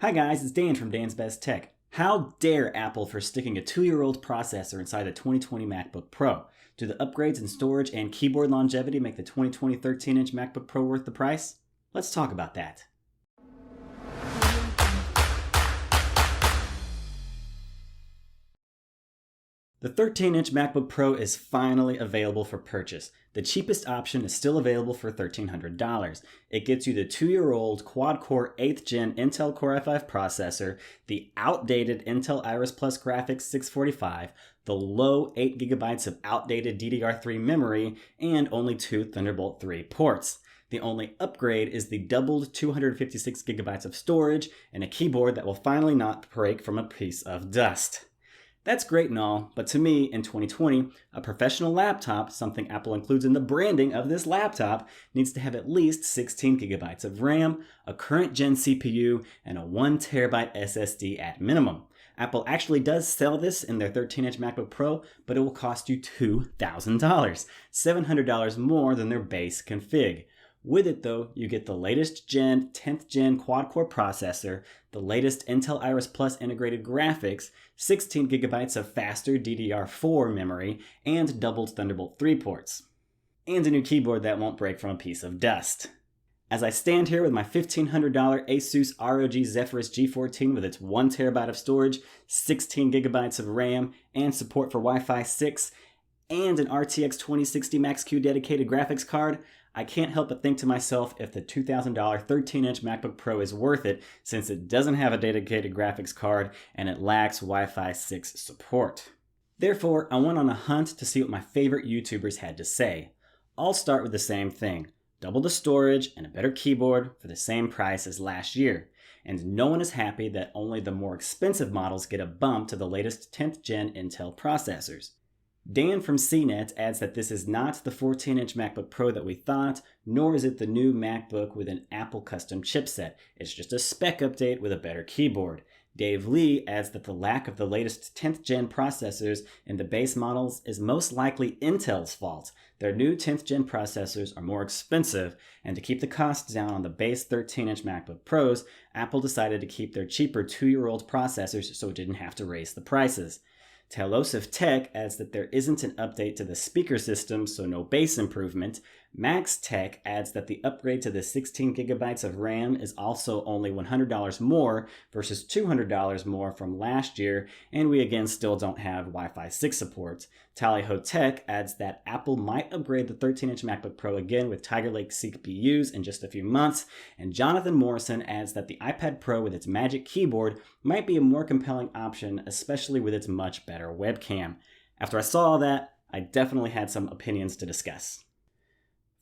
Hi guys, it's Dan from Dan's Best Tech. How dare Apple for sticking a 2-year-old processor inside the 2020 MacBook Pro? Do the upgrades in storage and keyboard longevity make the 2020 13-inch MacBook Pro worth the price? Let's talk about that. The 13-inch MacBook Pro is finally available for purchase. The cheapest option is still available for $1,300. It gets you the 2-year-old quad-core 8th gen Intel Core i5 processor, the outdated Intel Iris Plus graphics 645, the low 8GB of outdated DDR3 memory, and only 2 Thunderbolt 3 ports. The only upgrade is the doubled 256GB of storage and a keyboard that will finally not break from a piece of dust. That's great and all, but to me, in 2020, a professional laptop, something Apple includes in the branding of this laptop, needs to have at least 16GB of RAM, a current gen CPU, and a 1TB SSD at minimum. Apple actually does sell this in their 13-inch MacBook Pro, but it will cost you $2,000, $700 more than their base config. With it though, you get the latest 10th gen quad-core processor, the latest Intel Iris Plus integrated graphics, 16GB of faster DDR4 memory, and doubled Thunderbolt 3 ports. And a new keyboard that won't break from a piece of dust. As I stand here with my $1,500 Asus ROG Zephyrus G14 with its 1TB of storage, 16GB of RAM, and support for Wi-Fi 6, and an RTX 2060 Max-Q dedicated graphics card, I can't help but think to myself if the $2,000 13-inch MacBook Pro is worth it since it doesn't have a dedicated graphics card and it lacks Wi-Fi 6 support. Therefore, I went on a hunt to see what my favorite YouTubers had to say. I'll start with the same thing. Double the storage and a better keyboard for the same price as last year. And no one is happy that only the more expensive models get a bump to the latest 10th gen Intel processors. Dan from CNET adds that this is not the 14-inch MacBook Pro that we thought, nor is it the new MacBook with an Apple custom chipset. It's just a spec update with a better keyboard. Dave Lee adds that the lack of the latest 10th gen processors in the base models is most likely Intel's fault. Their new 10th gen processors are more expensive, and to keep the costs down on the base 13-inch MacBook Pros, Apple decided to keep their cheaper 2-year-old processors so it didn't have to raise the prices. Telosive Tech adds that there isn't an update to the speaker system, so no bass improvement. Max Tech adds that the upgrade to the 16GB of RAM is also only $100 more versus $200 more from last year, and we again still don't have Wi-Fi 6 support. Tallyho Tech adds that Apple might upgrade the 13-inch MacBook Pro again with Tiger Lake CPUs in just a few months, and Jonathan Morrison adds that the iPad Pro with its Magic Keyboard might be a more compelling option, especially with its much better webcam. After I saw all that, I definitely had some opinions to discuss.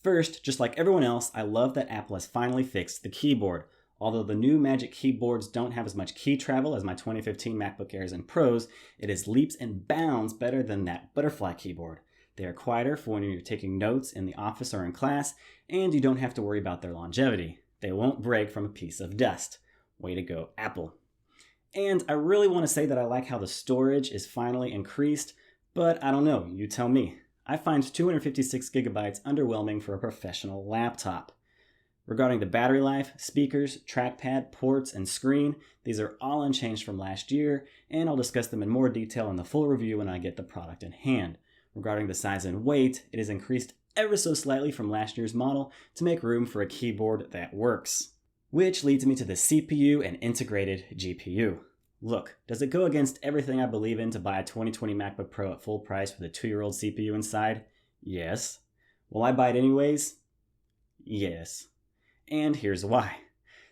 First, just like everyone else, I love that Apple has finally fixed the keyboard. Although the new Magic keyboards don't have as much key travel as my 2015 MacBook Airs and Pros, it is leaps and bounds better than that butterfly keyboard. They are quieter for when you're taking notes in the office or in class, and you don't have to worry about their longevity. They won't break from a piece of dust. Way to go, Apple. And I really want to say that I like how the storage is finally increased, but I don't know, you tell me. I find 256GB underwhelming for a professional laptop. Regarding the battery life, speakers, trackpad, ports, and screen, these are all unchanged from last year, and I'll discuss them in more detail in the full review when I get the product in hand. Regarding the size and weight, it is increased ever so slightly from last year's model to make room for a keyboard that works. Which leads me to the CPU and integrated GPU. Look, does it go against everything I believe in to buy a 2020 MacBook Pro at full price with a 2-year-old CPU inside? Yes. Will I buy it anyways? Yes. And here's why.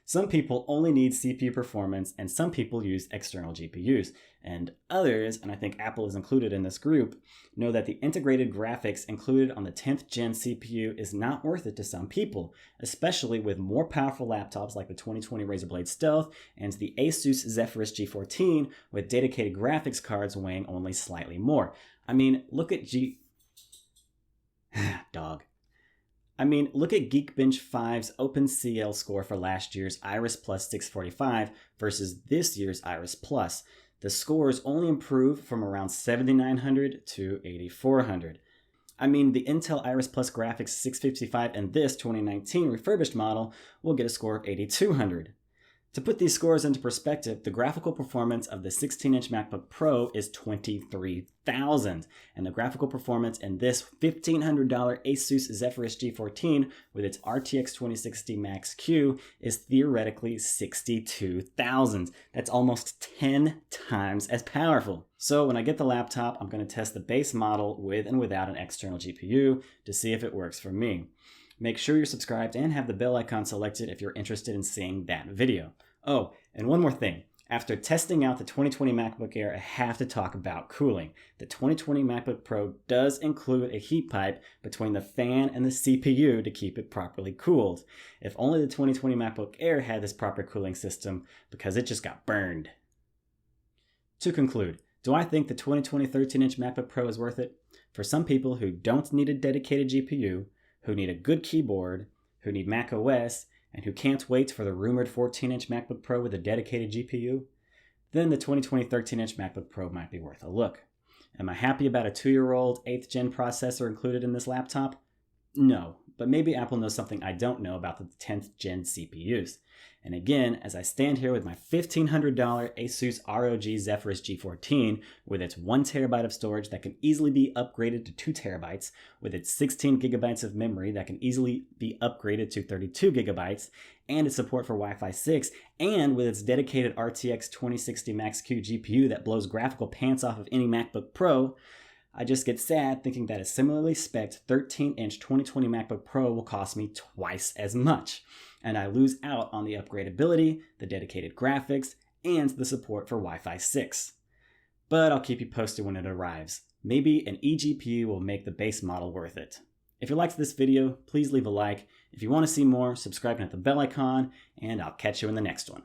Some people only need CPU performance, and some people use external GPUs. And others, and I think Apple is included in this group, know that the integrated graphics included on the 10th gen CPU is not worth it to some people, especially with more powerful laptops like the 2020 Razer Blade Stealth and the Asus Zephyrus G14 with dedicated graphics cards weighing only slightly more. I mean, look at look at Geekbench 5's OpenCL score for last year's Iris Plus 645 versus this year's Iris Plus. The scores only improved from around 7,900 to 8,400. I mean, the Intel Iris Plus Graphics 655 and this 2019 refurbished model will get a score of 8,200. To put these scores into perspective, the graphical performance of the 16-inch MacBook Pro is $23,000, and the graphical performance in this $1,500 Asus Zephyrus G14 with its RTX 2060 Max-Q is theoretically $62,000. That's almost 10 times as powerful. So when I get the laptop, I'm going to test the base model with and without an external GPU to see if it works for me. Make sure you're subscribed and have the bell icon selected if you're interested in seeing that video. Oh, and one more thing. After testing out the 2020 MacBook Air, I have to talk about cooling. The 2020 MacBook Pro does include a heat pipe between the fan and the CPU to keep it properly cooled. If only the 2020 MacBook Air had this proper cooling system, because it just got burned. To conclude, do I think the 2020 13-inch MacBook Pro is worth it? For some people who don't need a dedicated GPU, who need a good keyboard, who need macOS, and who can't wait for the rumored 14-inch MacBook Pro with a dedicated GPU, then the 2020 13-inch MacBook Pro might be worth a look. Am I happy about a 2-year-old 8th gen processor included in this laptop? No, but maybe Apple knows something I don't know about the 10th gen CPUs. And again, as I stand here with my $1,500 Asus ROG Zephyrus G14 with its 1TB of storage that can easily be upgraded to 2TB, with its 16GB of memory that can easily be upgraded to 32GB, and its support for Wi-Fi 6, and with its dedicated RTX 2060 Max-Q GPU that blows graphical pants off of any MacBook Pro, I just get sad thinking that a similarly spec'd 13-inch 2020 MacBook Pro will cost me twice as much, and I lose out on the upgradability, the dedicated graphics, and the support for Wi-Fi 6. But I'll keep you posted when it arrives. Maybe an eGPU will make the base model worth it. If you liked this video, please leave a like. If you want to see more, subscribe and hit the bell icon, and I'll catch you in the next one.